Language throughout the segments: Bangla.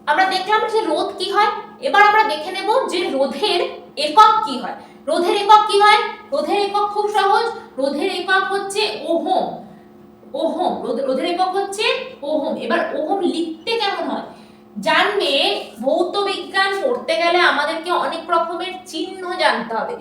আমরা দেখলাম যে রোধ কি হয়, এবার আমরা দেখে নেব যে রোধের একক কি হয়। রোধের একক কি হয়? রোধের একক খুব সহজ, রোধের একক হচ্ছে ওহম। ওহম, রোধের একক হচ্ছে ওহম। এবার ওহম লিখতে কেমন হয় জানবে। ভৌত বিজ্ঞান পড়তে গেলে আমাদেরকে অনেক রকমের চিহ্ন জানতে হবে।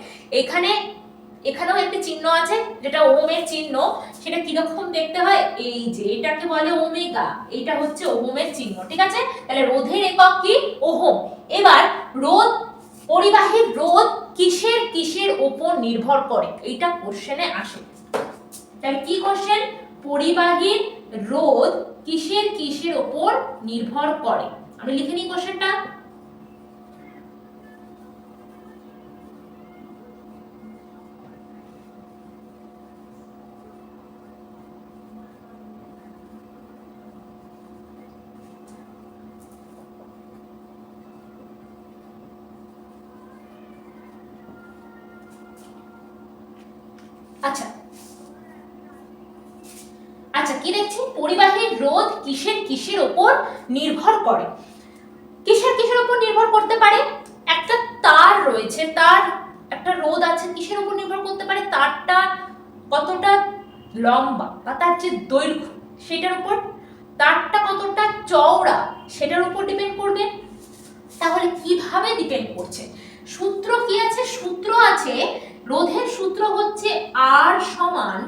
এখানেও একটি চিহ্ন আছে যেটা ওহমের চিহ্ন, সেটা কিরকম দেখতে হয়, এই যে এটাকে বলে ওমেগা, এটা হচ্ছে ওহমের চিহ্ন, ঠিক আছে। তাহলে রোধের একক কি? ওহম। এবার রোধ, পরিবাহীর রোধ কিসের কিসের উপর নির্ভর করে, এইটা কোশ্চেনে আসে। তাহলে কি কোশ্চেন? পরিবাহীর রোধ কিসের কিসের উপর নির্ভর করে। আমি লিখে নিই কোশ্চেনটা। আচ্ছা আচ্ছা, কি দেখছি? পরিবাহীর রোধ কিসের কিসের উপর নির্ভর করে। কিসের কিসের উপর নির্ভর করতে পারে? একটা তার রয়েছে, তার একটা রোধ আছে, কিসের উপর নির্ভর করতে পারে? তারটা কতটা লম্বা বা তার যে দৈর্ঘ্য সেটার উপর, তারটা কতটা চওড়া সেটার উপর ডিপেন্ড করবে। তাহলে কিভাবে ডিপেন্ড করছে? সূত্র কি আছে? সূত্র আছে, রোধের সূত্র হচ্ছে আর সমান,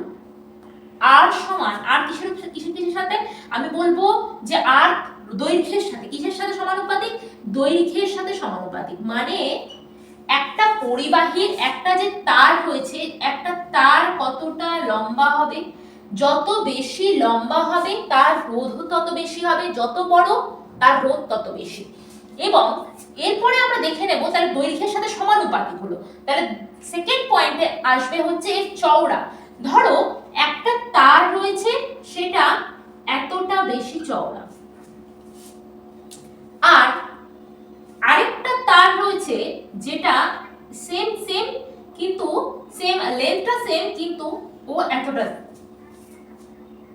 আর সমান, আর কিসের কিসের সাথে? আমি বলবো যে আর দৈর্ঘ্যের সাথে। কিসের সাথে সমানুপাতিক? দৈর্ঘ্যের সাথে সমানুপাতিক। মানে একটা পরিবাহীর একটা যে তার রয়েছে, একটা তার কতটা লম্বা হবে, যত বেশি লম্বা হবে তার রোধও তত বেশি হবে, যত বড় তার রোধ তত বেশি। এবং এরপরে আমরা দেখে নেব তাহলে দৈর্ঘ্যের সাথে সমানুপাতিক হলো। তাহলে সেকেন্ড পয়েন্টে আসবে হচ্ছে এর চওড়া। ধরো একটা তার রয়েছে, সেটা এতটা বেশি চওড়া, আর আরেকটা তার রয়েছে যেটা সেম সেম কিন্তু সেম লেন্থটা সেম কিন্তু ও এতটা।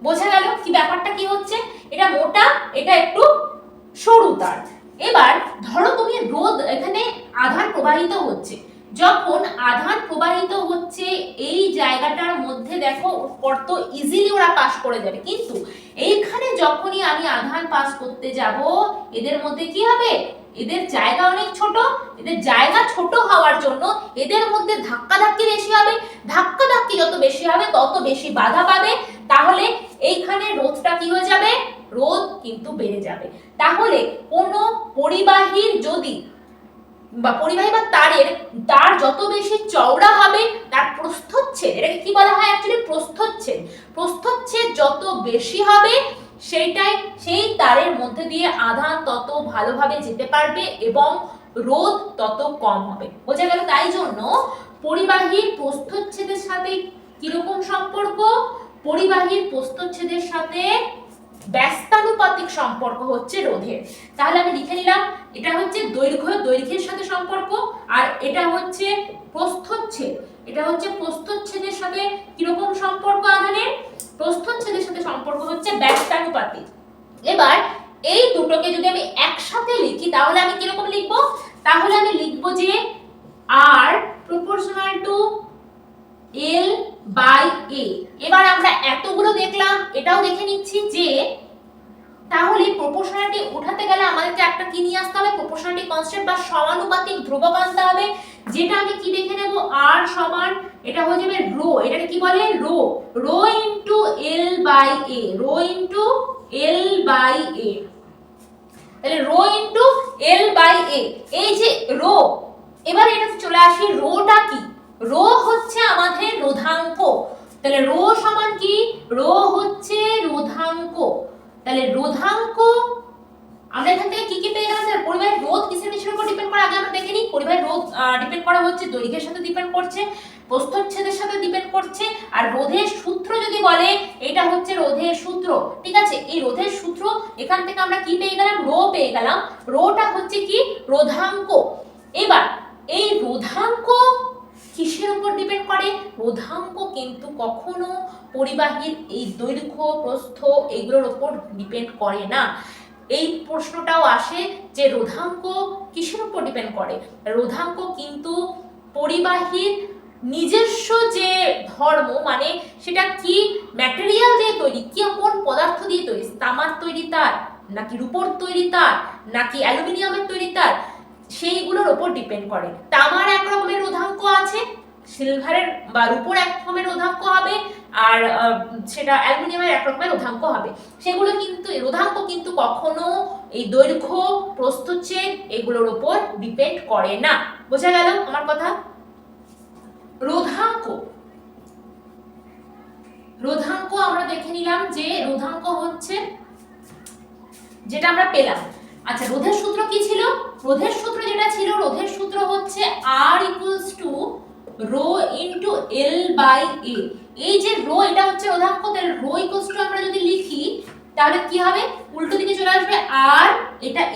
বোঝা গেল কি ব্যাপারটা কি হচ্ছে? এটা মোটা, এটা একটু সরু তার। এবার ধরো তুমি রোধ, এখানে আধান প্রবাহিত হচ্ছে, যখন আধান প্রবাহিত হচ্ছে এই জায়গাটার মধ্যে দেখো কত ইজিলি ওরা পাস করে যাবে, কিন্তু এইখানে যখনই আমি আধান পাস করতে যাব এদের মধ্যে কি হবে? এদের জায়গা অনেক ছোট, এদের জায়গা ছোট হওয়ার জন্য এদের মধ্যে ধাক্কাধাক্কি বেশি হবে, ধাক্কাধাক্কি যত বেশি হবে তত বেশি বাধা পাবে, তাহলে এইখানে রোধটা কি হয়ে যাবে? রোধ কিন্তু বেড়ে যাবে। তাহলে কোনো পরিবাহীর যদি বা পরিবাহী বা তারের তার যত বেশি চওড়া হবে তার প্রস্থচ্ছেদ, এটাকে কি বলা হয় অ্যাকচুয়ালি? প্রস্থচ্ছেদ। প্রস্থচ্ছেদ যত বেশি হবে সেইটাই, সেই তারের মধ্যে দিয়ে আধান তত ভালোভাবে যেতে পারবে এবং রোধ তত কম হবে। বোঝা গেল? তাই জন্য পরিবাহীর প্রস্থচ্ছেদের সাথে কিরকম সম্পর্ক? পরিবাহীর প্রস্থচ্ছেদের সাথে ব্যস্তানুপাতিক সম্পর্ক হচ্ছে রোধের। তাহলে আমি লিখে নিলাম, এটা হচ্ছে দৈর্ঘ্য, দৈর্ঘ্যের সাথে সম্পর্ক, আর এটা হচ্ছে প্রস্থচ্ছেদ, এটা হচ্ছে প্রস্থচ্ছেদের সাথে কিরকম সম্পর্ক আধানের? প্রস্থচ্ছেদের সাথে সম্পর্ক হচ্ছে ব্যস্তানুপাতিক। এবার এই দুটোকে যদি আমি একসাথে লিখি তাহলে আমি কিরকম লিখবো? তাহলে আমি লিখবো যে R proportional to L by A। এবার আমরা এতগুলো দেখলাম, এটাও দেখে নিচ্ছি যে তাহলে প্রপোর্শনালিটি উঠাতে গেলে আমাদেরকে একটা কি নিয়ে আসতে হবে? প্রপোর্শনালিটি কনস্ট্যান্ট বা সমানুপাতিক ধ্রুবক আনতে হবে, যেটা আমি কি দেখে নেব? R সমান, এটা হয়ে যাবে রো, এটাকে কি বলে? Rho, rho into L by A, rho into L by A। তাহলে rho into L by A, এই যে রো, এবার এটাতে চলে আসি, রোটা কি? রো হচ্ছে আমাদের রোধাঙ্ক। তাহলে রো সমান কি? রো হচ্ছে রোধাঙ্ক। তাহলে রোধাঙ্ক আমরা এখান থেকে কি কি পেয়ে গেলাম? স্যার পরিবাহীর রোধ কিসের কিসের উপর ডিপেন্ড করে আগে আমরা দেখে নিই। পরিবাহীর রোধ ডিপেন্ড করা হচ্ছে দৈর্ঘ্যের সাথে ডিপেন্ড করছে, প্রস্থচ্ছেদের সাথে ডিপেন্ড করছে, আর রোধের সূত্র যদি বলে এটা হচ্ছে রোধের সূত্র, ঠিক আছে। এই রোধের সূত্র এখান থেকে আমরা কি পেয়ে গেলাম? রো পেয়ে গেলাম। রোটা হচ্ছে কি? রোধাঙ্ক। এবার এই রোধাঙ্ক কিসের উপর ডিপেন্ড করে? রোধাঙ্ক কিন্তু কখনো পরিবাহীর এই দৈর্ঘ্য প্রস্থ এগুলোর উপর ডিপেন্ড করে না। এই প্রশ্নটাও আসে যে রোধাঙ্ক কিসের উপর ডিপেন্ড করে? রোধাঙ্ক কিন্তু পরিবাহীর নিজস্ব যে ধর্ম, মানে সেটা কি ম্যাটেরিয়াল দিয়ে তৈরি, কি কোন পদার্থ দিয়ে তৈরি, তামার তৈরি তার, নাকি রূপোর তৈরি তার, নাকি অ্যালুমিনিয়ামের তৈরি তার, সেইগুলোর উপর ডিপেন্ড করে। তামার এক রকমের রোধাঙ্ক আছে, সিলভারের বা রূপোর এক রকমের রোধাঙ্ক হবে, আর সেটা অ্যালুমিনিয়ামের এক রকমের রোধাঙ্ক হবে। সেগুলো কিন্তু রোধাঙ্ক কিন্তু কখনো এই দৈর্ঘ্য, প্রস্থচ্ছেদ এগুলোর উপর ডিপেন্ড করে না। বোঝা গেল আমার কথা? রোধাঙ্ক, রোধাঙ্ক আমরা দেখে নিলাম যে রোধাঙ্ক হচ্ছে যেটা আমরা পেলাম। আচ্ছা, রোধের সূত্র কি ছিল? রোধের সূত্র যেটা ছিল, রোধের সূত্র হচ্ছে R equals to rho into L by A। এই যে রো, এটা হচ্ছে রোধাঙ্ক, তাহলে রো ইকুয়ালস টু আমরা যদি লিখি তাহলে কি হবে? উল্টো দিকে চলে আসবে R,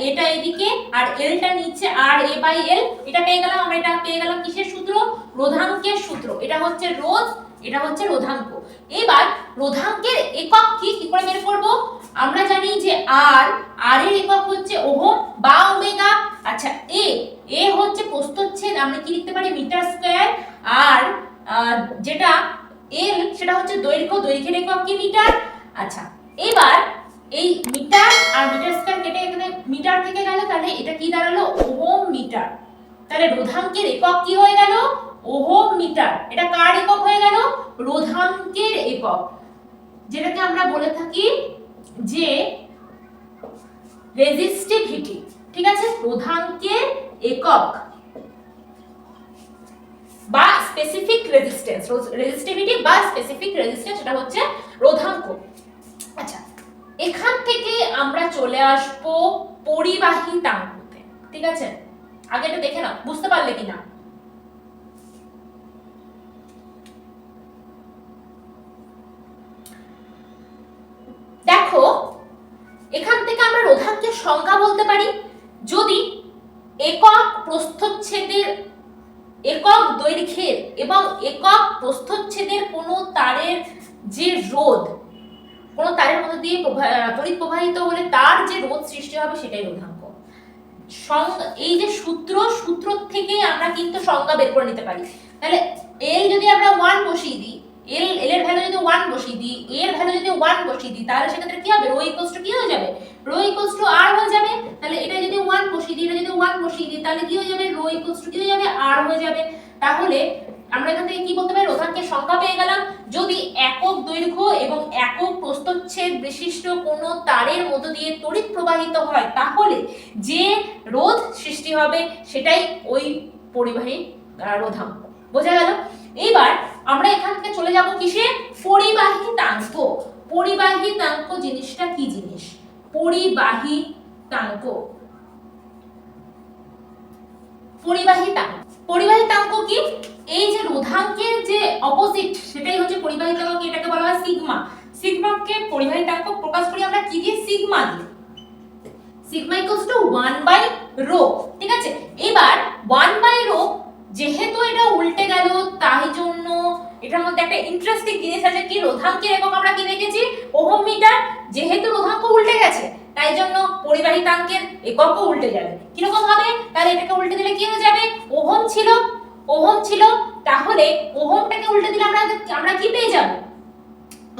এটা এদিকে, আর L টা নিচে R A বাই L। এটা পেয়ে গেলাম আমরা। এটা পেয়ে গেলাম কিসের সূত্র? রোধাঙ্কের সূত্র। এটা হচ্ছে রোধ, এটা হচ্ছে রোধাঙ্ক। এবার রোধাঙ্কের একক কি করে বের করব? আমরা জানি যে আর এর একক হচ্ছে ওহম বা ওমেগা। আচ্ছা, এ হচ্ছে প্রস্থচ্ছেদ, আমরা কি লিখতে পারি? Metre square. আর যেটা এল সেটা হচ্ছে দৈর্ঘ্য, দৈর্ঘ্যের একক কি? মিটার। আচ্ছা, এবার এই মিটার আর মিটার স্কয়ার কেটে এখানে মিটার থেকে গেল, তাহলে এটা কি দাঁড়ালো? Ohm meter. তাহলে রোধাঙ্কের একক কি হয়ে গেল? Ohm meter. এটা কার একক হয়ে গেল? রোধাঙ্কের একক, যেটাকে আমরা বলে থাকি যে রেজিস্টিভিটি। ঠিক আছে, রোধাঙ্কের একক বা স্পেসিফিক রেজিস্ট্যান্স, রেজিস্টিভিটি বা স্পেসিফিক রেজিস্ট্যান্স, এটা হচ্ছে রোধাঙ্ক। আচ্ছা, এখান থেকে আমরা চলে আসব পরিবাহিতাঙ্কতে। ঠিক আছে, আগে এটা দেখে নাও, বুঝতে পারলে কিনা? দেখো, এখান থেকে আমরা রোধাঙ্কের সংজ্ঞা বলতে পারি যদি একক প্রস্থচ্ছেদের, একক দৈর্ঘ্যের এবং একক প্রস্থচ্ছেদের কোনো তারের যে রোধ, কোনো তারের মধ্যে দিয়ে তড়িৎ প্রবাহিত হলে তার যে রোধ সৃষ্টি হবে সেটাই রোধাঙ্ক। এই যে সূত্র থেকে আমরা কিন্তু সংজ্ঞা বের করে নিতে পারি। তাহলে এল যদি আমরা 1 বসিয়ে দিই, এল এর ভ্যালু যদি 1 বসিয়ে দিই, এর ভ্যালু যদি 1 বসিয়ে দিই, তাহলে সেক্ষেত্রে কি হবে? রো ইকুয়ালস টু কি হয়ে যাবে? রো ইকুয়ালস টু আর হয়ে যাবে। তাহলে এটা যদি 1 বসিয়ে দিই, এটা যদি 1 বসিয়ে দিই, তাহলে কি হয়ে যাবে? রো ইকুয়ালস টু কি হয়ে যাবে? আর হয়ে যাবে। তাহলে আমরা এখান থেকে কি বলতে পারি? রোধাঙ্কের সংজ্ঞা পেয়ে গেলাম। যদি একক দৈর্ঘ্য এবং একক প্রস্থচ্ছেদ বিশিষ্ট কোনো তারের মধ্য দিয়ে তড়িৎ প্রবাহিত হয়, তাহলে যে রোধ সৃষ্টি হবে সেটাই ওই পরিবাহী রোধাঙ্ক। বোঝা গেল? এইবার আমরা এখান থেকে চলে যাব কিসে? পরিবাহিতাঙ্ক। পরিবাহিতাঙ্ক জিনিসটা কি জিনিস? পরিবাহিতাঙ্ক, পরিবাহিতাঙ্ক, পরিবাহিতাঙ্ক কি? এই যে রোধাঙ্কের যে অপোজিট সেটাই হচ্ছে পরিবাহিতাঙ্ক। এটাকে বলা হয় সিগমা। সিগমাকে পরিবাহিতাঙ্ক প্রকাশ করি আমরা কি দিয়ে? সিগমা দিয়ে। Sigma equals to 1 by rho. ঠিক আছে, এবার 1 বাই রো যেহেতু এটা উল্টে গেল, তাই জন্য এটার মধ্যে একটা ইন্টারেস্টিং জিনিস আছে কি? রোধাঙ্কের একক আমরা কি দেখেছি? Ohm meter. যেহেতু রোধাঙ্ক উল্টে গেছে, তাই জন্য পরিবাহিতাঙ্কের এককও উল্টে যাবে। কিরকম হবে? তাহলে এটাকে উল্টে দিলে কি হয়ে যাবে? ওহম ছিল, তাহলে ওহমটাকে উল্টে দিলে আমরা কি পেয়ে যাব?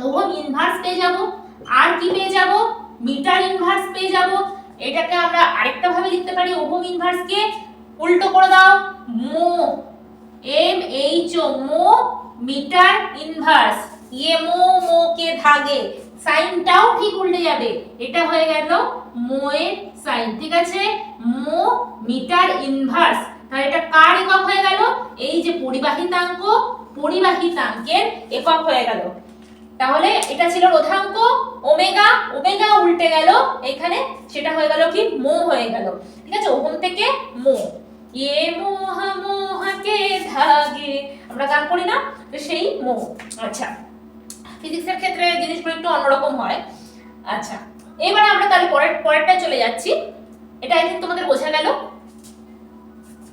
ওহম ইনভার্স পেয়ে যাব। আর কি পেয়ে যাব? মিটার ইনভার্স পেয়ে যাব। এটাকে আমরা আরেকটা ভাবে লিখতে পারি, ওহম ইনভার্স কে উল্টো করে দাও, মো, MHO, মো মিটার ইনভার্স। ये মো কে ধাগে, সাইনটাও ঠিক উল্টে যাবে। এটা হয়ে গেল মো এর সাইন। ঠিক আছে, মো মিটার ইনভার্স। তাহলে এটা কার একক হয়ে গেল? এই যে পরিবাহিতাঙ্ক, পরিবাহিতাঙ্কের একক হয়ে গেল। তাহলে এটা ছিল রোধাঙ্ক ওমেগা, ওমেগা উল্টে গেল এখানে, সেটা হয়ে গেল কি? মো হয়ে গেল। ঠিক আছে, ওহম থেকে মো। ये मोह मोह के धागे, আমরা গান করি না, তো সেই মো। আচ্ছা, ফিজিক্সের ক্ষেত্রে জিনিসগুলো একটু অন্যরকম হয়। আচ্ছা, এবারে আমরা তাহলে পরেরটা চলে যাচ্ছি। এটা আই থিংক তোমাদের বোঝা গেল।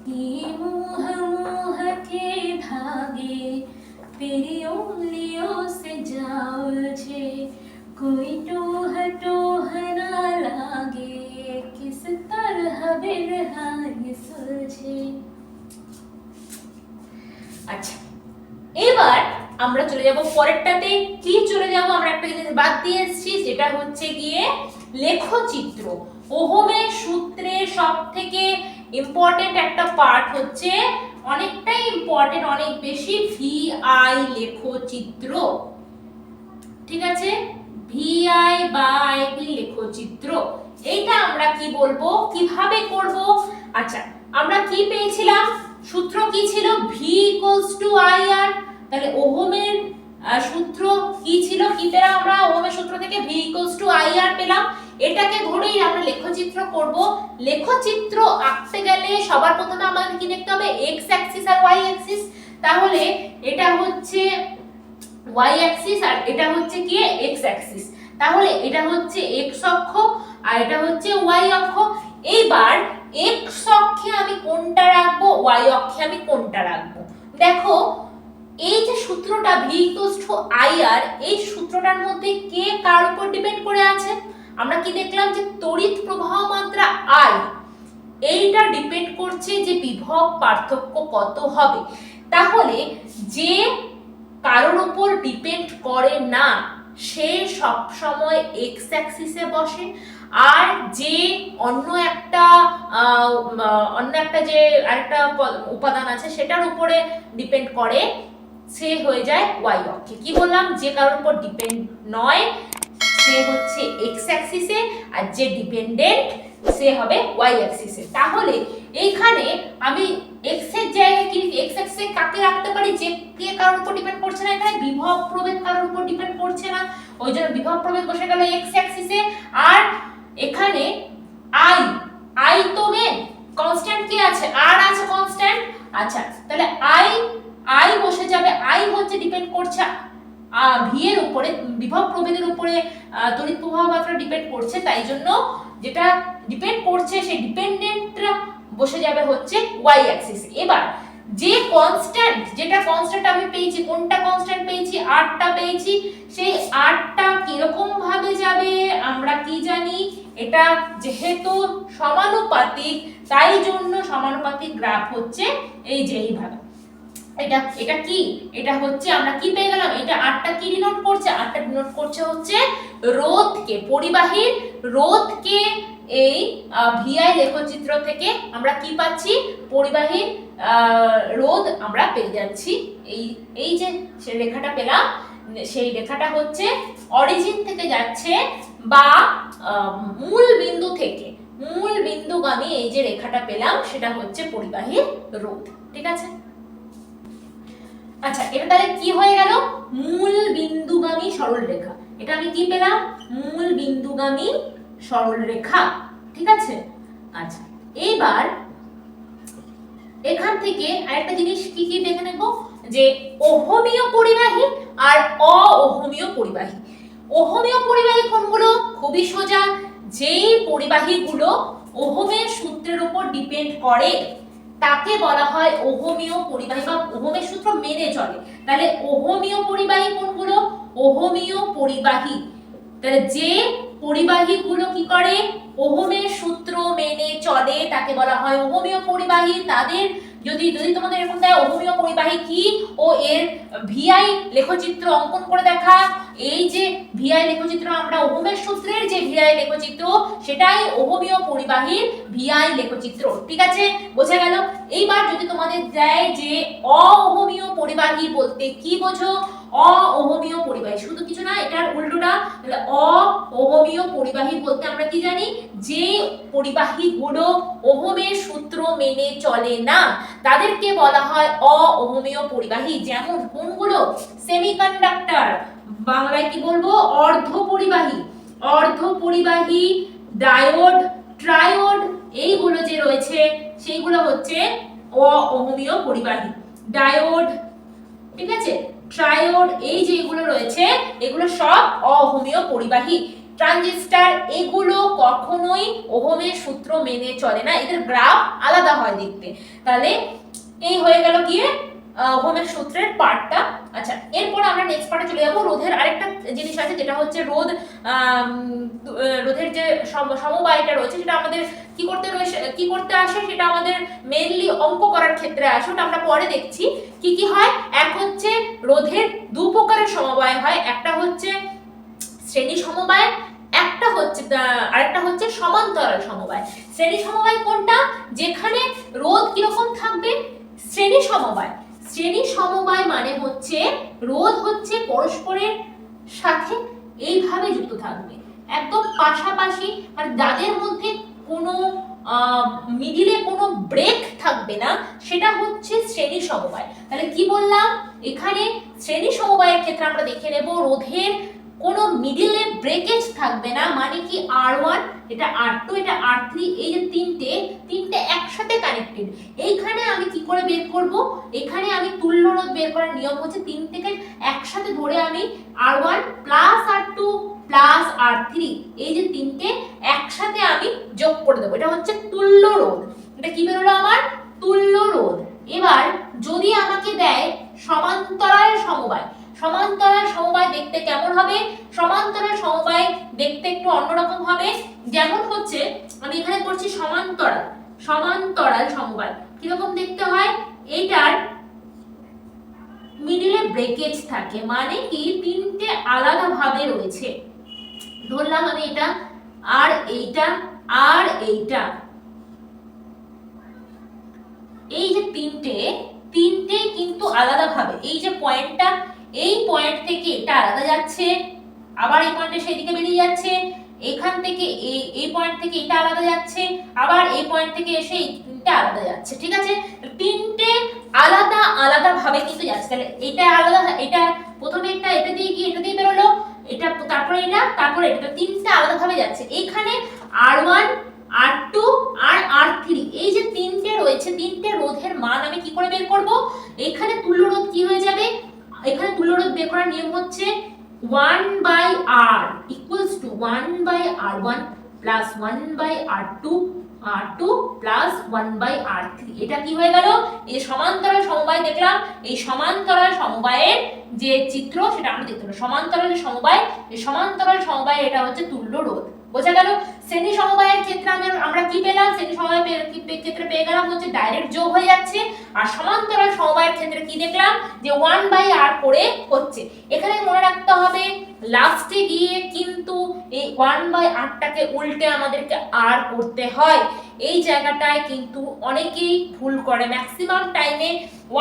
ये मोह मोह के धागे तेरी उंगलियों से जा उलझे, कोई टोह टोह ना लागे, किस तरह আচ্ছা, এবার আমরা চলে যাব পরেরটাতে। কি চলে যাব, আমরা একটা জিনিস বাদ দিয়ে এসেছি, যেটা হচ্ছে গিয়ে লেখচিত্র। ওহমের সূত্রের সবথেকে ইম্পর্টেন্ট একটা পার্ট হচ্ছে, অনেকটাই ইম্পর্টেন্ট, অনেক বেশি, ভিআই লেখচিত্র। ঠিক আছে, ভিআই বা আইপি লেখচিত্র। এইটা আমরা কি বলবো, কিভাবে করব? আচ্ছা, আমরা কি পেয়েছিলাম, সূত্র কি ছিল, ভি ইকুয়ালস টু আই আর। তাহলে ওহমের সূত্র কি ছিল, কি পেলাম আমরা ওহমের সূত্র থেকে, ভি ইকুয়ালস টু আই আর পেলাম। এটাকে ধরেই আমরা লেখচিত্র করব। লেখচিত্র আঁকতে গেলে সবার প্রথমে আমাদের কি দেখতে হবে, এক্স অ্যাক্সিস আর ওয়াই অ্যাক্সিস। তাহলে এটা হচ্ছে y অ্যাক্সিস আর এটা হচ্ছে কি x অ্যাক্সিস। তাহলে এটা হচ্ছে x অক্ষ আর এটা হচ্ছে y অক্ষ। এইবার x অক্ষে আমি কোনটা রাখবো, y অক্ষে আমি কোনটা রাখবো? দেখো, এই যে সূত্রটা v ir, এই সূত্রটার মধ্যে কে কার উপর ডিপেন্ড করে আছে? আমরা কি দেখলাম যে তড়িৎ প্রবাহ মাত্রা I, এইটা ডিপেন্ড করছে যে বিভব পার্থক্য কত হবে। তাহলে যে কারোর উপর ডিপেন্ড করে না সে সব সময় এক্স অ্যাক্সিসে বসে, আর যে অন্য একটা যে আরেকটা উপাদান আছে সেটার উপরে ডিপেন্ড করে সে হয়ে যায় ওয়াই অক্ষে। কি বললাম, যে কারোর উপর ডিপেন্ড নয় সে হচ্ছে এক্স অ্যাক্সিসে, আর যে ডিপেন্ডেন্ট সে হবে ওয়াই অ্যাক্সিসে। তাহলে এইখানে আমি এক্স এর জায়গায় কি এক্স অ্যাক্সিসে কাকে রাখতে পারি, যে কে কারোর উপর ডিপেন্ড করছে না, এখানে বিভব প্রভেদ কারোর উপর ডিপেন্ড করছে না, ওই জন্য বিভব প্রভেদ বসে গেল এক্স অ্যাক্সিসে। আর এখানে আই, আই তো মেন কনস্ট্যান্ট কি আছে, আর আছে কনস্ট্যান্ট। আচ্ছা, তাহলে আই বসে যাবে, আই হচ্ছে ডিপেন্ড করছে ভি এর উপরে, বিভব প্রভেদের উপরে তড়িৎ প্রবাহ মাত্রা ডিপেন্ড করছে, তাই জন্য যেটা ডিপেন্ড করছে সেই ডিপেন্ডেন্টরা বসে যাবে হচ্ছে ওয়াই অ্যাক্সিস। এবার যে কনস্ট্যান্ট, যেটা কনস্ট্যান্ট আমি পেয়েছি, কোনটা কনস্ট্যান্ট পেয়েছি, আরটা পেয়েছি, সেই আরটা কিরকম ভাবে যাবে আমরা কি জানি, এটা যেহেতু সমানুপাতিক তাই জন্য সমানুপাতিক গ্রাফ হচ্ছে এই যে এইভাবে। এটা কি, এটা হচ্ছে আমরা কি পেয়ে গেলাম, এটা আরটা কি ডিনোট করছে, আরটা ডিনোট করছে হচ্ছে রোধকে, পরিবাহীর রোধকে। এই ভিআই লেখচিত্র থেকে আমরা কি পাচ্ছি, পরিবাহীর রোধ আমরা পেয়ে যাচ্ছি। এই যে রেখাটা পেলাম, সেই রেখাটা হচ্ছে অরিজিন থেকে যাচ্ছে বা মূল বিন্দু থেকে, মূল বিন্দুগামী এই যে রেখাটা পেলাম সেটা হচ্ছে পরিবাহীর রোধ। ঠিক আছে, আচ্ছা, এটা তাহলে কি হয়ে গেল, মূল বিন্দুগামী সরল রেখা। এটা আমি কি পেলাম, মূল বিন্দুগামী সরল রেখা। ঠিক আছে, আচ্ছা, এইবার এখান থেকে আরেকটা জিনিস কি কি দেখে নেব, যে ওহমীয় পরিবাহী আর অওহমীয় পরিবাহী। ওহমীয় পরিবাহী কোনগুলো, খুবই সোজা, যেই পরিবাহীগুলো ওহমের সূত্রের উপর ডিপেন্ড করে তাকে বলা হয় ওহমীয় পরিবাহী বা ওহমের সূত্র মেনে চলে। তাহলে ওহমীয় পরিবাহী কোনগুলো, ওহমীয় পরিবাহী, তাহলে যে পরিবাহীগুলো কি করে ওহমের সূত্র মেনে চলে তাকে বলা হয় ওহমীয় পরিবাহী। তাদের যদি তোমাদের এরকম দেয় ওহমীয় পরিবাহী কি, ও এর ভিআই লেখচিত্র অঙ্কন করে দেখা। এই যে ভিআই লেখচিত্র, আমরা ওহমের সূত্রের যে ভিআই লেখচিত্র সেটাই ওহমীয় পরিবাহীর ভিআই লেখচিত্র। ঠিক আছে, বোঝা গেল। এইবার যদি তোমাদের দেয় যে অওহমীয় পরিবাহী বলতে কি বোঝো, অওহমীয় পরিবাহী শুধু কিছু না, এটার উল্টোটা। তাহলে অওহমীয় পরিবাহী বলতে আমরা কি জানি, যে পরিবাহীগুলো ওহমের সূত্র মেনে চলে না তাদেরকে বলা হয় অওহমীয় পরিবাহী। যেমন কোনগুলো, সেমিকন্ডাক্টর, বাংলায় কি বলবো, অর্ধপরিবাহী, অর্ধপরিবাহী, ডায়োড, ট্রায়োড, এইগুলো যে রয়েছে সেইগুলো হচ্ছে অওহমীয় পরিবাহী। ডায়োড, ঠিক আছে, ট্রায়োড, এই যে এগুলো রয়েছে এগুলো সব অওহমীয় পরিবাহী। ট্রানজিস্টর, এগুলো কখনোই ওহমের সূত্র মেনে চলে না, এদের গ্রাফ আলাদা হয় দেখতে। তাহলে এই হয়ে গেল গিয়ে ওহমের সূত্রের পার্টটা। আচ্ছা, এরপর আমরা নেক্সট পার্টে চলে যাব। রোধের আরেকটা জিনিস আছে যেটা হচ্ছে রোধের যে সমবায়টা রয়েছে সেটা আমাদের কি করতে কি করতে আসে, সেটা আমাদের মেইনলি অঙ্ক করার ক্ষেত্রে আসে, ওটা আমরা পরে দেখছি। কি কি হয়, এক হচ্ছে রোধের দু প্রকারের সমবায় হয়, একটা হচ্ছে শ্রেণী সমবায়, একটা হচ্ছে আরেকটা হচ্ছে সমান্তরাল সমবায়। শ্রেণী সমবায় কোনটা, যেখানে রোধ কিরকম থাকবে, শ্রেণী সমবায়। শ্রেণী সমবায় মানে হচ্ছে রোধ হচ্ছে পরস্পরের সাথে এইভাবে যুক্ত থাকবে, একদম পাশাপাশি, মানে যাদের মধ্যে কোনো মিডিলে কোনো ব্রেক থাকবে না, সেটা হচ্ছে শ্রেণী সমবায়। তাহলে কি বললাম, এখানে শ্রেণী সমবায়ের ক্ষেত্রে আমরা দেখে নেব রোধের কোনো মিডিলে ব্রেকেজ থাকবে না, মানে কি R1, এটা R2, এটা R3, এই যে তিনটে একসাথে কানেক্টেড। এইখানে আমি কি করে বের করব, এখানে আমি তুল্য রোধ বের করার নিয়ম হচ্ছে তিন থেকে একসাথে ধরে আমি R1 plus R2 plus R3, এই যে তিনটে একসাথে আমি যোগ করে দেবো, এটা হচ্ছে তুল্য রোধ। এটা কি বেরোলো আমার, তুল্য রোধ। এবার যদি আমাকে দেয় সমান্তরাল সমবায়, সমান্তরাল সমবায় দেখতে কেমন হবে, সমান্তরাল সমবায় দেখতে একটু অন্যরকম হবে। যেমন হচ্ছে আমি এখানে করছি সমান্তরাল সমবায়, কিরকম দেখতে হয়, এইটার মিডিলে ব্রেকেজ থাকে, মানে কি তিনটে আলাদা ভাবে রয়েছে। ধরলাম আমি এটা আর এইটা আর এইটা, এই যে তিনটে কিন্তু আলাদা ভাবে, এই যে পয়েন্টটা, এই পয়েন্ট থেকে এটা আলাদা যাচ্ছে, আবার এই পয়েন্টে সেদিকে বেরিয়ে যাচ্ছে, এখান থেকে এই পয়েন্ট থেকে এটা আলাদা যাচ্ছে, আবার এই পয়েন্ট থেকে এসে এই তিনটে আলাদা যাচ্ছে, ঠিক আছে। তিনটে আলাদা আলাদা ভাবে কিন্তু যাচ্ছে। তাহলে এটা আলাদা, এটা প্রথমে এটা দিয়ে গিয়ে এটা দিয়ে বেরোলো, এটা তারপরে এটা, তারপরে এটা, তিনটে আলাদা ভাবে যাচ্ছে। এখানে R1 R2 আর R3, এই যে তিনটে রয়েছে, তিনটে রোধের মান আমি কি করে বের করব, এখানে তুল্য রোধ কি হয়ে যাবে, এখানে তুল্য রোধ বের করার নিয়ম হচ্ছে 1/R equals to 1/R1 plus 1/R2 plus 1/R3। এটা কি হয়ে গেল, এই সমান্তরাল সমবায় দেখলাম, এই সমান্তরাল সমবায়ের যে চিত্র সেটা আমরা দেখতে পেলাম। সমান্তরাল সমবায়, এই সমান্তরাল সমবায় এটা হচ্ছে তুল্য রোধ, বোঝা গেল। শ্রেণী সমবায়ের ক্ষেত্রে আমরা কি পেলাম, শ্রেণী সমবায়ের ক্ষেত্রে পেয়ে গেলাম হচ্ছে ডাইরেক্ট যোগ হয়ে যাচ্ছে, আর সমান্তরাল সমবায়ের ক্ষেত্রে কি দেখলাম যে 1/R করে হচ্ছে। এখানে মনে রাখতে হবে লাস্টে গিয়ে কিন্তু এই 1/R টাকে উল্টে আমাদেরকে R করতে হয়, এই জায়গাটায় কিন্তু অনেকেই ভুল করে, ম্যাক্সিমাম টাইমে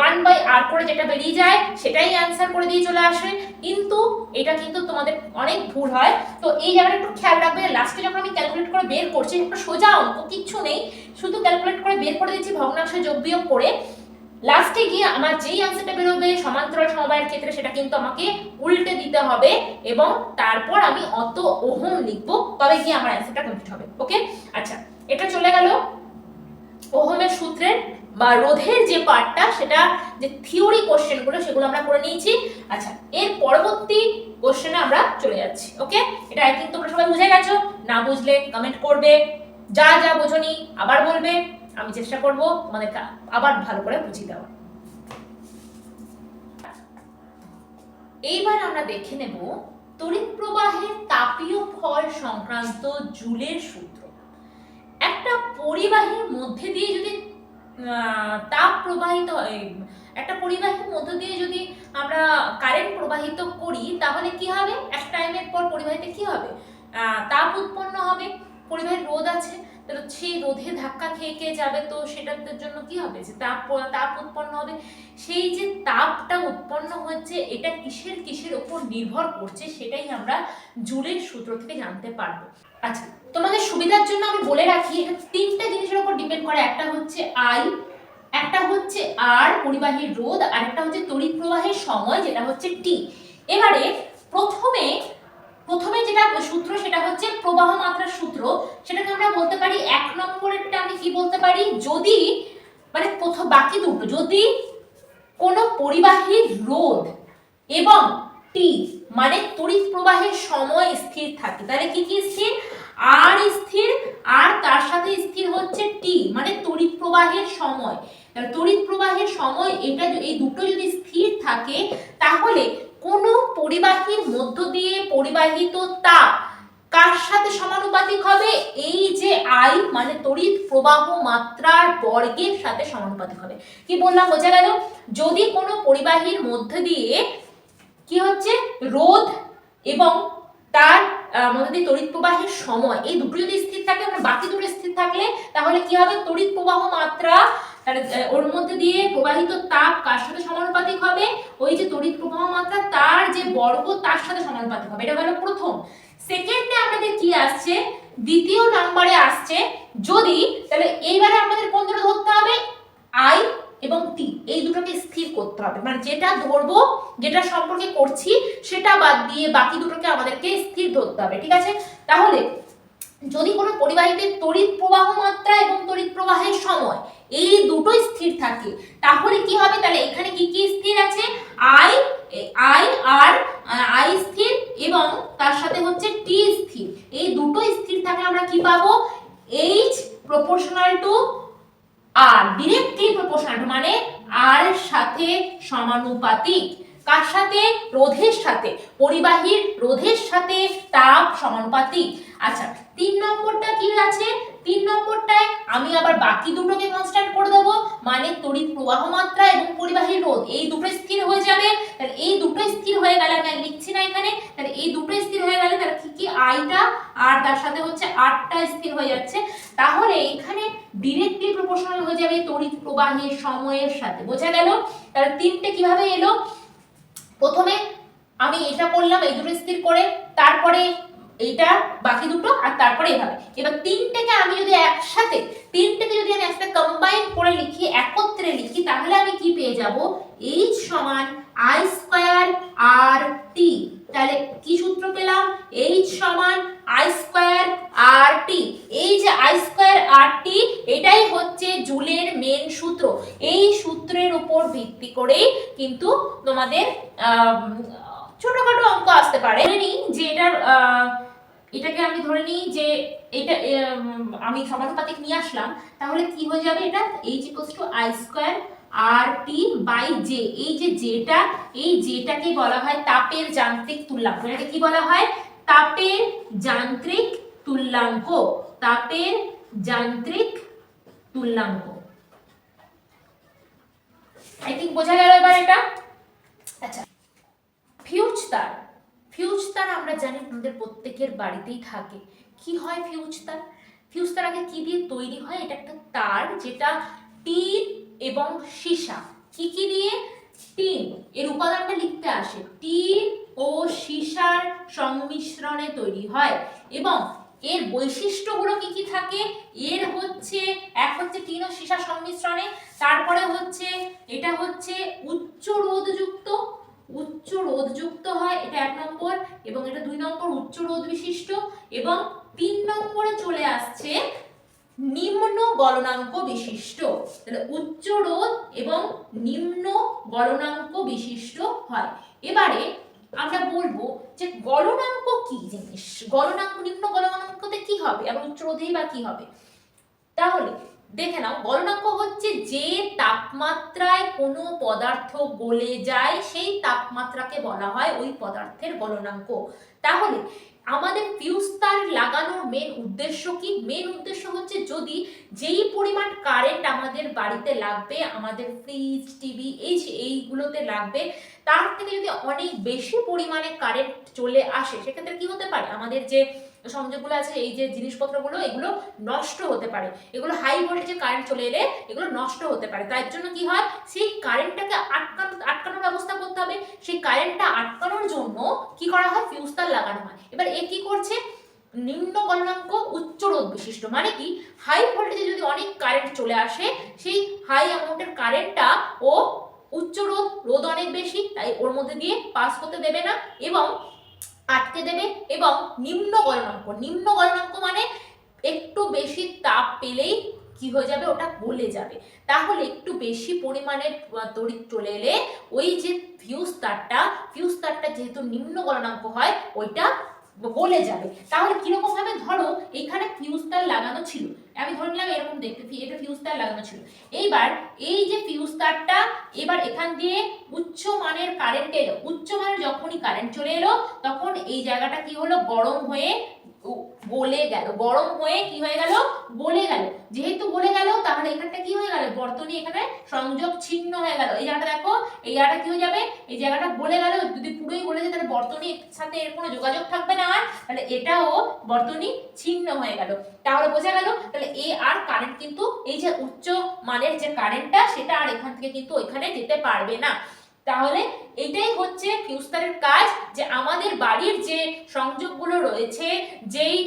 1/R করে যেটা বেরিয়ে যায় সেটাই অ্যান্সার করে দিয়ে চলে আসে, কিন্তু এটা কিন্তু তোমাদের অনেক ভুল হয়। তো এই জায়গাটা একটু খেয়াল রাখবে, লাস্টে যখন আমি ক্যালকুলেট করে বের করছি, একটা সোজা অঙ্ক কিচ্ছু নেই, শুধু ক্যালকুলেট করে বের করে দিচ্ছি ভগ্নাংশে যোগ বিয়োগ করে, লাস্টে গিয়ে আমার যেই অ্যান্সারটা বেরোবে সমান্তরাল সমবায়ের ক্ষেত্রে সেটা কিন্তু আমাকে উল্টে দিতে হবে, এবং তারপর আমি অত ওহম লিখবো, তবে গিয়ে আমার অ্যান্সারটা কমপ্লিট হবে। ওকে, আচ্ছা, এটা চলে গেল ওহমের সূত্রের বা রোধের যে পার্টটা, সেটা যে থিওরি কোশ্চেনগুলো সেগুলো আমরা করে নিয়েছি। আচ্ছা, এর পরবর্তী কোশ্চেনে আমরা চলে যাচ্ছি। ওকে, এটা আই থিংক তোমরা সবাই বুঝে গেছো, না বুঝলে কমেন্ট করবে, যা যা বোঝনি আবার বলবে, আমি চেষ্টা করব তোমাদেরকে আবার ভালো করে বুঝিয়ে দেওয়া। এইবার আমরা দেখে নেব তড়িৎ প্রবাহের তাপীয় ফল সংক্রান্ত জুলের সূত্র। একটা পরিবাহীর মধ্যে দিয়ে যদি তাপ প্রবাহিত হয়, একটা পরিবাহীর মধ্য দিয়ে যদি আমরা কারেন্ট প্রবাহিত করি, তাহলে কি হবে, এক টাইমের পর পরিবাহীতে কি হবে, তাপ উৎপন্ন হবে। পরিবাহীর রোধ আছে, তাহলে সেই রোধে ধাক্কা খেয়ে যাবে, তো সেটার জন্য কি হবে, যে তাপ উৎপন্ন হবে। সেই যে তাপটা উৎপন্ন হচ্ছে, এটা কিসের উপর নির্ভর করছে, সেটাই আমরা জুলের সূত্র থেকে জানতে পারবো। আচ্ছা, তোমাদের সুবিধার জন্য আমি বলে রাখি, এটা তিনটা জিনিসের উপর ডিপেন্ড করে, একটা হচ্ছে I, একটা হচ্ছে R পরিবাহীর রোধ, আর একটা হচ্ছে তড়িৎ প্রবাহের সময় যেটা হচ্ছে T। এবারে প্রথমে যেটা সূত্র সেটা হচ্ছে প্রবাহ মাত্রার সূত্র, সেটাকে আমরা বলতে পারি 1 নম্বরেরটা আমি কি বলতে পারি, যদি মানে বাকি দুটো, যদি কোনো পরিবাহীর রোধ এবং T মানে তড়িৎ প্রবাহের সময় স্থির থাকে, তাহলে কি কি স্থির, R স্থির, আর তার সাথে স্থির হচ্ছে T মানে তড়িৎ প্রবাহের সময়। তাহলে তড়িৎ প্রবাহের সময়, এটা এই দুটো যদি স্থির থাকে, তাহলে কোনো পরিবাহীর মধ্য দিয়ে পরিবাহিত তাপ কার সাথে সমানুপাতিক হবে? এই যে আই মানে তড়িৎ প্রবাহ মাত্রার বর্গের সাথে সমানুপাতিক হবে। কি বললাম, বোঝা গেল? যদি কোনো পরিবাহীর মধ্যে দিয়ে কি হচ্ছে, রোধ এবং তার মধ্যে দিয়ে তড়িৎ প্রবাহের সময়, এই দুটো যদি স্থির থাকে, মানে বাকি দুটো স্থির থাকলে তাহলে কি হবে, তড়িৎ প্রবাহ মাত্রা ওর মধ্যে দিয়ে প্রবাহিত তাপ কার সাথে সমানুপাতিক হবে? ওই যে তড়িৎ প্রবাহ মাত্রা তার যে বর্গ তার সাথে সমানুপাতিক হবে। এটা হলো প্রথম। সেকেন্ডে আমাদের কি আসছে, দ্বিতীয় নম্বরে আসছে যদি, তাহলে এইবারে আমাদের কোন দুটো ধরতে হবে, আই এবং টি, এই দুটোকে স্থির করতে হবে। মানে যেটা ধরবো, যেটা সম্পর্কে করছি সেটা বাদ দিয়ে বাকি দুটোকে আমাদেরকে স্থির ধরতে হবে, ঠিক আছে? তাহলে যদি কোনো পরিবাহীতে তড়িৎ প্রবাহ মাত্রা এবং তড়িৎ প্রবাহের সময় এই দুটোই স্থির থাকে, তাহলে কি হবে, তাহলে এখানে কি কি স্থির আছে, আই আর আই স্থির এবং তার সাথে হচ্ছে টি স্থির। এই দুটোই স্থির থাকলে আমরা কি পাবো, H proportional to R, directly proportional to মানে আর এর সাথে সমানুপাতিক। কার সাথে? রোধের সাথে, পরিবাহীর রোধের সাথে তাপ সমানুপাতিক। আচ্ছা, 3 নম্বরটা কি আছে, 3 নম্বরটায় আমি আবার বাকি দুটোকে কনস্ট্যান্ট করে দেবো, মানে তড়িৎ প্রবাহ মাত্রা এবং পরিবাহীর রোধ এই দুটো স্থির হয়ে যাবে। তাহলে এই দুটো স্থির হয়ে গেলে, আমি লিখছি না এখানে, তাহলে এই দুটো স্থির হয়ে গেলে তাহলে কি কি, আইটা আর তার সাথে হচ্ছে আরটা স্থির হয়ে যাচ্ছে। তাহলে এখানে ডিরেক্টলি প্রপোর্শনাল হয়ে যাবে তড়িৎ প্রবাহের সময়ের সাথে। বোঝা গেল? তাহলে তিনটে কিভাবে এলো, প্রথমে আমি এটা করলাম এই দুটো স্থির করে, তারপরে এইটা বাকি দুটো, আর তারপরে এভাবে। এবার তিনটেকে আমি যদি একসাথে কম্বাইন করে লিখি, একত্রে লিখি, তাহলে আমি কি পেয়ে যাব, H সমান I স্কয়ার আর টি। তাহলে কি সূত্র পেলাম, H সমান I স্কয়ার আর টি। এই যে I স্কয়ার আর টি, এটাই হচ্ছে জুলের মেন সূত্র। এই সূত্রের উপর ভিত্তি করেই কিন্তু তোমাদের ছোটখাটো অঙ্ক আসতে পারে। যে এটাকে আমি ধরে নিই যে এটা আমি সমানুপাতিক নিয়ে আসলাম, তাহলে কি হয়ে যাবে, এটা H = I square R T by J. এই যে জেটা, এই জেটাকে বলা হয় তাপের যান্ত্রিক তুল্যাঙ্ক। এটাকে কি বলা হয়, তাপের যান্ত্রিক তুল্যাঙ্ক। তাপের যান্ত্রিক তুল্যাঙ্ক। আই থিংক বোঝা গেল এবার এটা। আচ্ছা, ফিউজ তার। ফিউজ তার আমরা জানি আমাদের প্রত্যেকের বাড়িতেই থাকে। কি হয় ফিউজ তার? ফিউজ তার আগে কি দিয়ে তৈরি হয়? এটা একটা তার যেটা টিন এবং সীসা, কি কি দিয়ে, টিন, এর উপাদানটা লিখতে আসে, টিন ও সীসার সংমিশ্রণে তৈরি হয়। এবং এর বৈশিষ্ট্যগুলো কি কি থাকে, এর হচ্ছে এক হচ্ছে টিন ও সীসা সংমিশ্রণে, তারপরে হচ্ছে এটা হচ্ছে উচ্চ রোধযুক্ত হয়, এটা 1 নম্বর, এবং এটা 2 নম্বর উচ্চ রোধ বিশিষ্ট, এবং 3 নম্বরে চলে আসছে নিম্ন গলনাঙ্ক বিশিষ্ট। তাহলে উচ্চ রোধ এবং নিম্ন গলনাঙ্ক বিশিষ্ট হয়। এবারে আমরা বলবো যে গলনাঙ্ক কি জিনিস, গলনাঙ্ক, নিম্ন গলনাঙ্কতে কি হবে, এবং উচ্চ রোধেই বা কি হবে। তাহলে দেখে নাও, গলনাঙ্ক হচ্ছে যে তাপমাত্রায় কোনো পদার্থ গলে যায় সেই তাপমাত্রাকে বলা হয় ওই পদার্থের গলনাঙ্ক। তাহলে আমাদের ফিউজ তার লাগানোর মেন উদ্দেশ্য কি? মেন উদ্দেশ্য হচ্ছে যদি যেই পরিমাণ কারেন্ট আমাদের বাড়িতে লাগবে, আমাদের ফ্রিজ, টিভি এইগুলোতে লাগবে, তার থেকে যদি অনেক বেশি পরিমাণে কারেন্ট চলে আসে, সেক্ষেত্রে কি হতে পারে, আমাদের যে সংযোগগুলো আছে, এই যে জিনিসপত্রগুলো, এগুলো নষ্ট হতে পারে। এগুলো হাই ভোল্টেজে কারেন্ট চলে এলে এগুলো নষ্ট হতে পারে। তার জন্য কি হয়, সেই কারেন্টটাকে আটকানোর ব্যবস্থা করতে হবে। সেই কারেন্টটা আটকানোর জন্য কি করা হয়, ফিউজ তার লাগানো হয়। এবার এ কি করছে, নিম্ন গলনাঙ্ক উচ্চ রোধ বিশিষ্ট, মানে কি, হাই ভোল্টেজে যদি অনেক কারেন্ট চলে আসে, সেই হাই অ্যামাউন্টের কারেন্টটা ও উচ্চ রোধ অনেক বেশি, তাই ওর মধ্যে দিয়ে পাস হতে দেবে না এবং আটকে দেবে। এবং নিম্ন গলনাঙ্ক মানে একটু বেশি তাপ পেলেই কি হয়ে যাবে, ওটা গলে যাবে। তাহলে একটু বেশি পরিমাণে তড়িৎ চলে এলে ওই যে ফিউজ তারটা যেহেতু নিম্ন গলনাঙ্ক হয়, ওইটা গলে যাবে। তাহলে কিরকম ভাবে, ধরো এখানে ফিউজ তার লাগানো ছিল, আমি ধরে নিলাম এরকম দেখতে, এটা ফিউজ তার লাগানো ছিল। এইবার এই যে ফিউজ তারটা, এবার এখান দিয়ে উচ্চ মানের কারেন্ট এলো, উচ্চ মানের যখনই কারেন্ট চলে এলো, তখন এই জায়গাটা কি হলো, গরম হয়ে গলে গেল, গরম হয়ে কি হয়ে গেল, গলে গেল। যেহেতু গলে গেল তাহলে এখানটা কি হয়ে গেল, বর্তনী এখানে সংযোগ ছিন্ন হয়ে গেল। এই জায়গাটা দেখো, এই জায়গাটা কি হয়ে যাবে, এই জায়গাটা গলে গেল। যদি পুরোই গলে যায় তাহলে বর্তনীর সাথে এর কোনো যোগাযোগ থাকবে না, আর তাহলে এটাও বর্তনী ছিন্ন হয়ে গেল। তাহলে বোঝা গেল, তাহলে এ আর কারেন্ট কিন্তু এই যে উচ্চ মানের যে কারেন্টটা সেটা আর এখান থেকে কিন্তু ওইখানে যেতে পারবে না। তাহলে এটাই হচ্ছে ফিউজ তারের কাজ, যে আমাদের বাড়ির যে সংযোগগুলো রয়েছে, যেই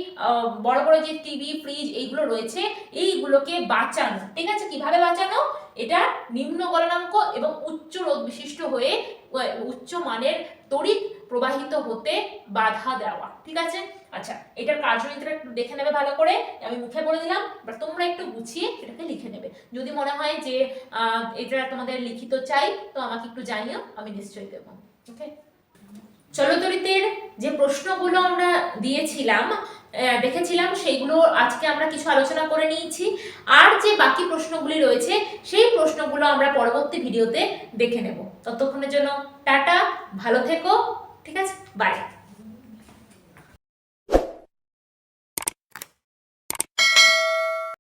বড় বড় যে টিভি ফ্রিজ এইগুলো রয়েছে, এইগুলোকে বাঁচানো। ঠিক আছে, কিভাবে বাঁচানো, এটা নিম্ন গলনাঙ্ক এবং উচ্চ রোধ বিশিষ্ট হয়ে উচ্চ মানের তড়িৎ প্রবাহিত হতে বাধা দেওয়া। ঠিক আছে, আচ্ছা এটার কার্যনীতিটা একটু দেখে নেবে ভালো করে, আমি মুখে বলে দিলাম, বাট তোমরা একটু গুছিয়ে এটাকে লিখে নেবে। যদি মনে হয় যে এটা তোমাদের লিখিত চাই তো আমাকে একটু জানিও, আমি নিশ্চয়ই দেবো। ওকে, চলতরিতের যে প্রশ্নগুলো আমরা দিয়েছিলাম, দেখেছিলাম, সেইগুলো আজকে আমরা কিছু আলোচনা করে নিয়েছি। আর যে বাকি প্রশ্নগুলি রয়েছে সেই প্রশ্নগুলো আমরা পরবর্তী ভিডিওতে দেখে নেব। ততক্ষণের জন্য টাটা, ভালো থেকো। ঠিক আছে, বাই।